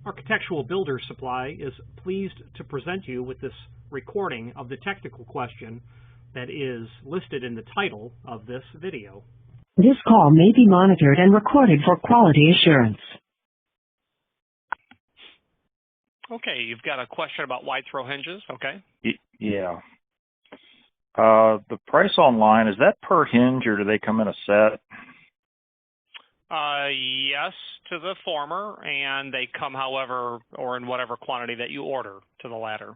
Architectural Builder Supply is pleased to present you with this recording of the technical question that is listed in the title of this video. This call may be monitored and recorded for quality assurance. Okay, you've got a question about wide throw hinges, okay? Yeah. The price online, is that per hinge or do they come in a set? Yes to the former, and they come however or in whatever quantity that you order to the latter.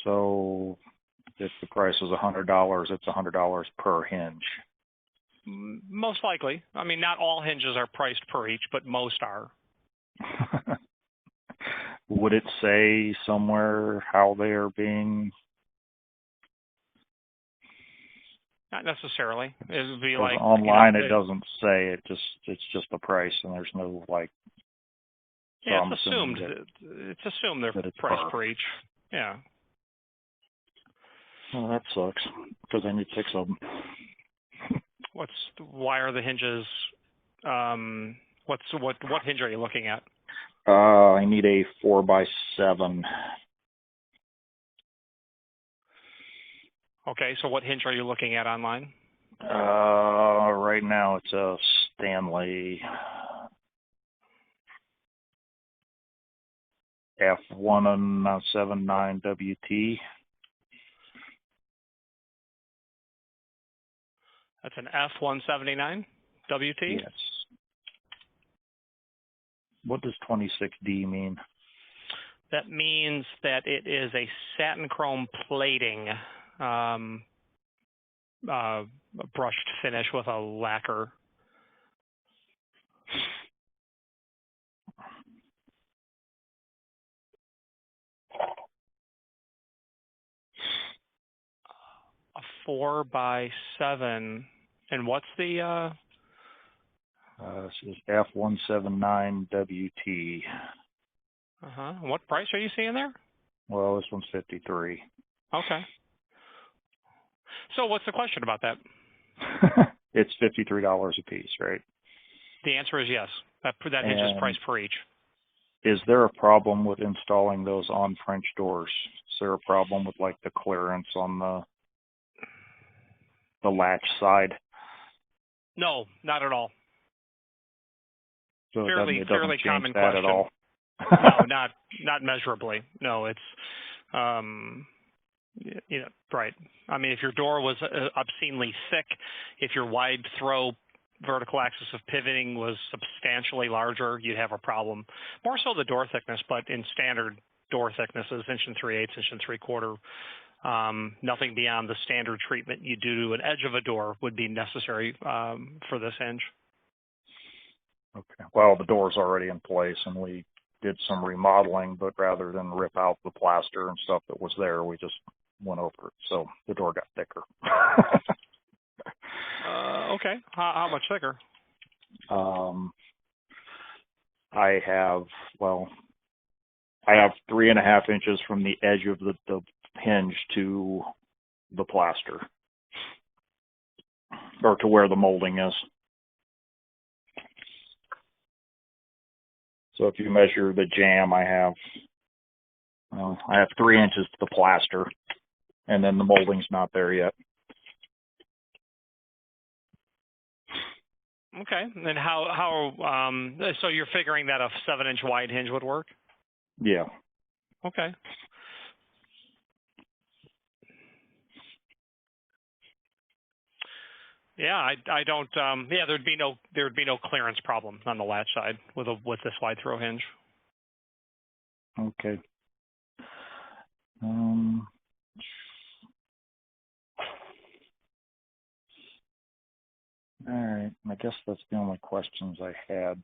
So if the price is $100, it's $100 per hinge. Most likely. I mean, not all hinges are priced per each, but most are. Would it say somewhere how they are being? Not necessarily. It would be like online. It doesn't say. It's just the price, and there's no like. So yeah, it's assumed. It's assumed they're priced per each. Yeah. Well, that sucks because I need 6 of them. Why are the hinges? What hinge are you looking at? I need a 4x7. Okay, so what hinge are you looking at online? Right now it's a Stanley F179WT. That's an F179 WT? Yes. What does 26D mean? That means that it is a satin chrome plating, brushed finish with a lacquer. A 4x7, and what's the? This is F179WT. What price are you seeing there? Well, this one's $53. Okay. So what's the question about that? It's $53 a piece, right? The answer is yes. That hinge is priced per each. Is there a problem with installing those on French doors? Is there a problem with like the clearance on the latch side? No, not at all. So fairly common that question. At all? No, not measurably. No, it's right. I mean, if your door was obscenely thick, if your wide throw vertical axis of pivoting was substantially larger, you'd have a problem. More so the door thickness, but in standard door thicknesses, 1 3/8, 1 3/4, nothing beyond the standard treatment you do to an edge of a door would be necessary for this hinge. Okay. Well, the door's already in place, and we did some remodeling, but rather than rip out the plaster and stuff that was there, we just went over it. So the door got thicker. Okay. How much thicker? I have 3.5 inches from the edge of the hinge to the plaster, or to where the molding is. So if you measure the jamb, I have 3 inches to the plaster, and then the molding's not there yet. Okay. And how so you're figuring that a 7-inch wide hinge would work? Yeah. Okay. Yeah, I don't. Yeah, there'd be no clearance problem on the latch side with this wide throw hinge. Okay. All right. I guess that's the only questions I had.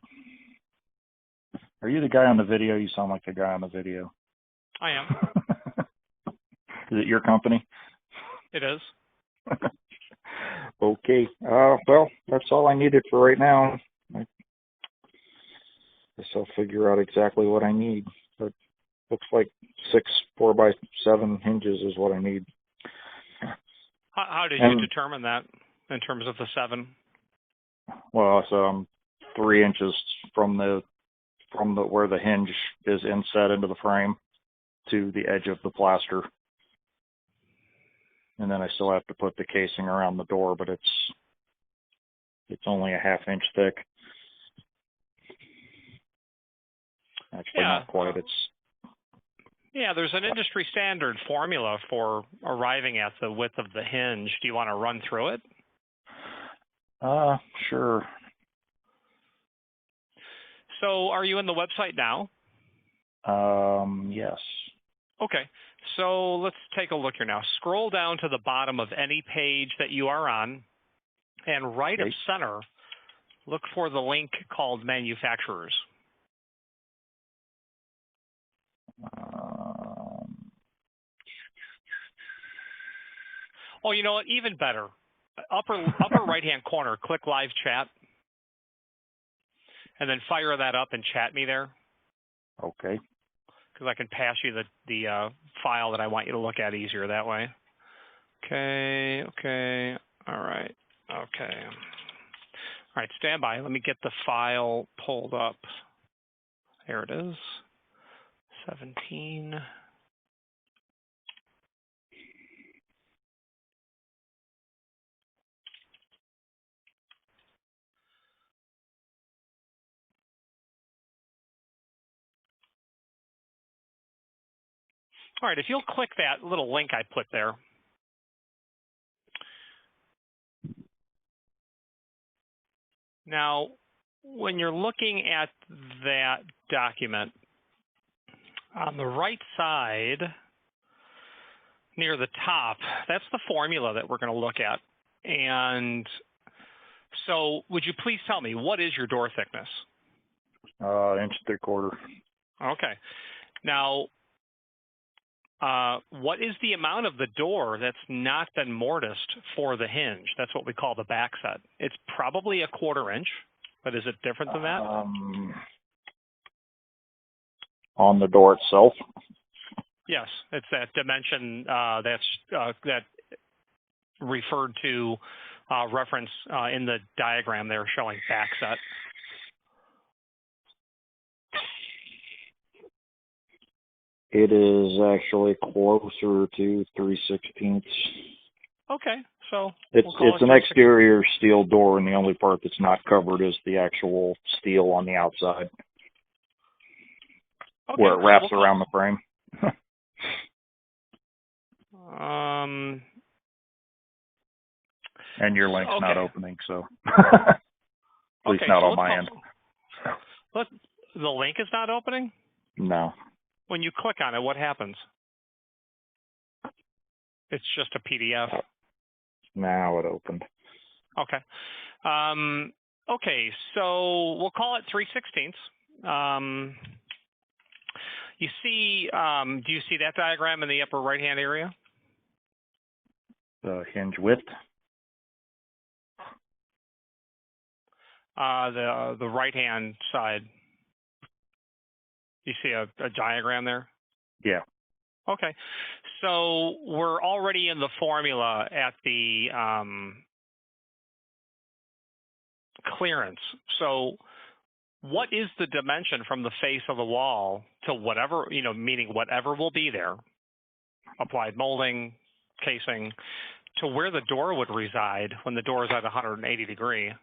Are you the guy on the video? You sound like the guy on the video. I am. Is it your company? It is. Okay. Well, that's all I needed for right now. I guess I'll figure out exactly what I need. But looks like 6 4x7 hinges is what I need. How did you determine that in terms of the 7? Well, so I'm 3 inches from from where the hinge is inset into the frame to the edge of the plaster. And then I still have to put the casing around the door, but it's only a 1/2 inch thick. Actually, not quite. There's an industry standard formula for arriving at the width of the hinge. Do you want to run through it? Sure. So are you in the website now? Yes. Okay. So let's take a look here now. Scroll down to the bottom of any page that you are on, and right of center, look for the link called Manufacturers. Oh, you know what? Even better. Upper right-hand corner, click Live Chat, and then fire that up and chat me there. Okay. Because I can pass you the file that I want you to look at easier that way. Okay. All right. Okay. All right, stand by. Let me get the file pulled up. There it is. 17. All right, if you'll click that little link I put there. Now, when you're looking at that document, on the right side, near the top, that's the formula that we're going to look at. And so would you please tell me, what is your door thickness? 1 3/4 inch. Okay. Now, what is the amount of the door that's not been mortised for the hinge? That's what we call the back set. It's probably 1/4 inch, but is it different than that? On the door itself? Yes, it's that dimension that referred to reference in the diagram there showing back set. It is actually closer to 3/16. Okay, so it's an exterior steel door, and the only part that's not covered is the actual steel on the outside, where it wraps around the frame. And your link's not opening, so at least not on my end. The link is not opening? No. When you click on it, what happens? It's just a PDF. Now it opened. Okay. Okay, so we'll call it 3/16. You see, do you see that diagram in the upper right-hand area? The hinge width? The right-hand side. You see a diagram there? Yeah. Okay. So we're already in the formula at the clearance. So what is the dimension from the face of the wall to whatever, meaning whatever will be there, applied molding, casing, to where the door would reside when the door is at 180 degree?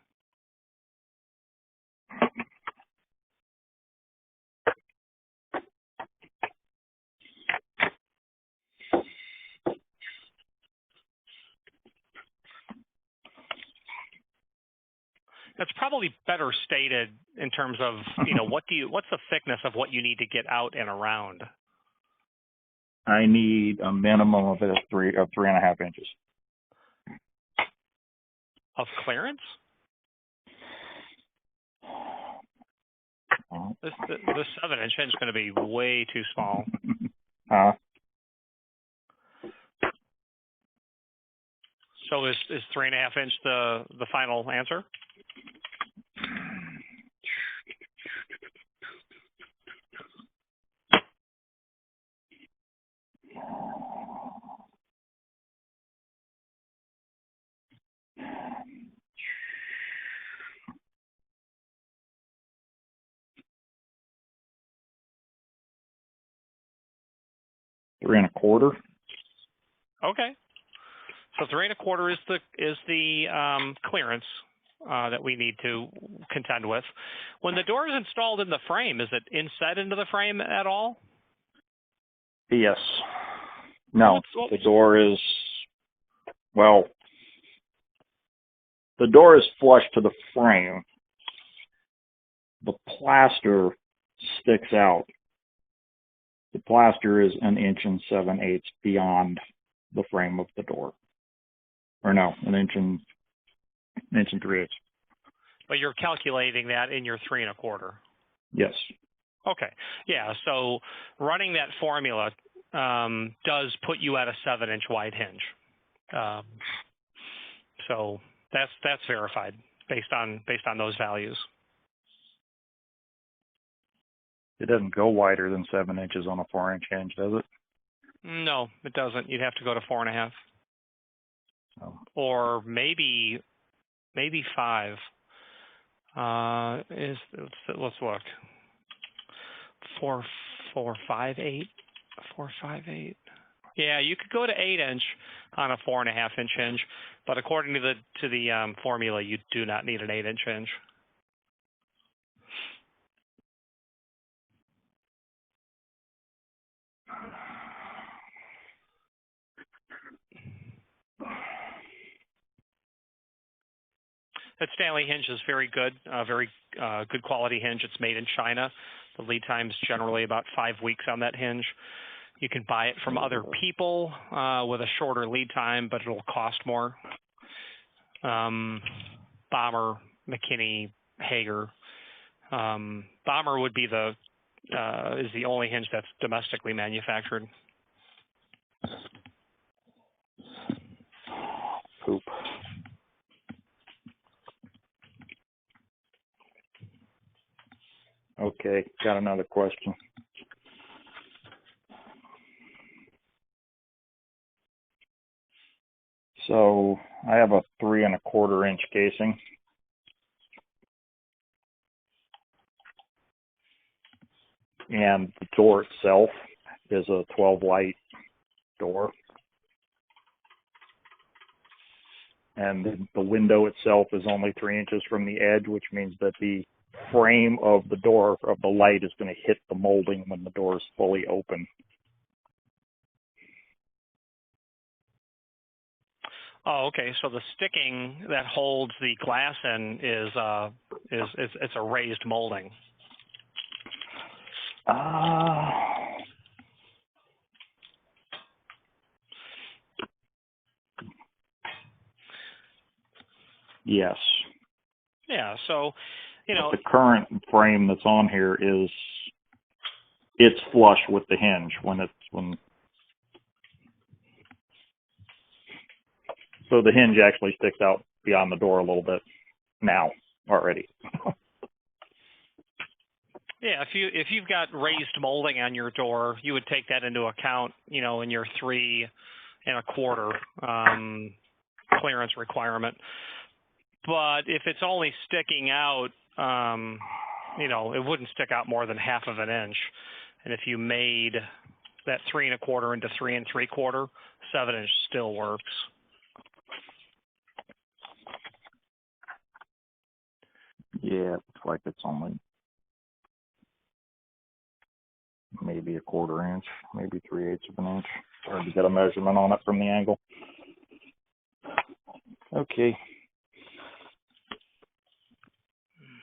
That's probably better stated in terms of, what's the thickness of what you need to get out and around? I need a minimum of 3.5 inches. Of clearance? The 7-inch hinge is going to be way too small. So is 3.5 inch the final answer? 3¼ Okay. So 3¼ is the clearance that we need to contend with. When the door is installed in the frame, is it inset into the frame at all? Yes. No, the door is, well, the door is flush to the frame. The plaster sticks out. The plaster is 1 7/8 beyond the frame of the door. Or no, 1 3/8. But you're calculating that in your 3¼ Yes. Okay. Yeah. So running that formula does put you at a 7-inch wide hinge. So that's verified based on those values. It doesn't go wider than 7 inches on a 4-inch hinge, does it? No, it doesn't. You'd have to go to 4.5, or maybe 5. Let's look. 4, 5, 8, 4, 5, 8. Yeah, you could go to 8-inch on a 4.5-inch hinge, but according to the formula, you do not need an 8-inch hinge. That Stanley hinge is very good, very good quality hinge. It's made in China. The lead time is generally about 5 weeks on that hinge. You can buy it from other people with a shorter lead time, but it'll cost more. Bomber, McKinney, Hager. Bomber would be is the only hinge that's domestically manufactured. Poop. Okay, got another question. So I have a 3¼ inch casing. And the door itself is a 12 light door. And the window itself is only 3 inches from the edge, which means that the frame of the door of the light is going to hit the molding when the door is fully open. Oh, okay. So the sticking that holds the glass in is it's a raised molding. Yes. Yeah. So, but the current frame that's on here it's flush with the hinge so the hinge actually sticks out beyond the door a little bit now already. Yeah, if you've got raised molding on your door, you would take that into account, in your 3¼ clearance requirement. But if it's only sticking out, it wouldn't stick out more than 1/2 inch. And if you made that 3¼ into 3 3/4, 7-inch still works. Yeah, it looks like it's only maybe 1/4 inch, maybe 3/8 of an inch. It's hard to get a measurement on it from the angle. Okay.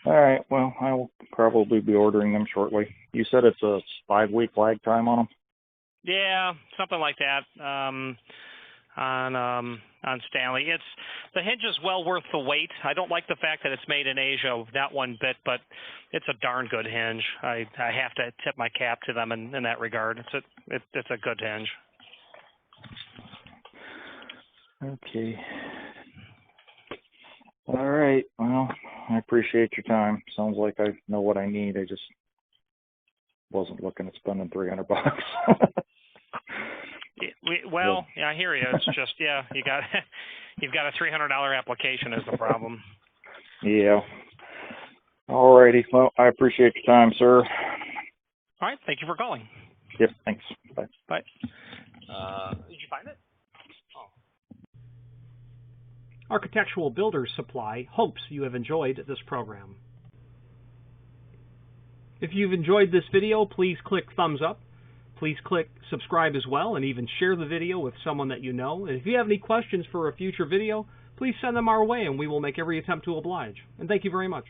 All right. Well, I will probably be ordering them shortly. You said it's a 5-week lag time on them? Yeah, something like that. On Stanley, the hinge is well worth the wait. I don't like the fact that it's made in Asia, not one bit, but it's a darn good hinge. I have to tip my cap to them in that regard. It's a good hinge. Okay. All right. Well, I appreciate your time. Sounds like I know what I need. I just wasn't looking at spending $300. Yeah, I hear you. It's just, you've got a $300 application is the problem. Yeah. All righty. Well, I appreciate your time, sir. All right. Thank you for calling. Yep. Thanks. Bye. Bye. Did you find it? Oh. Architectural Builders Supply hopes you have enjoyed this program. If you've enjoyed this video, please click thumbs up. Please click subscribe as well, and even share the video with someone that you know. And if you have any questions for a future video, please send them our way, and we will make every attempt to oblige. And thank you very much.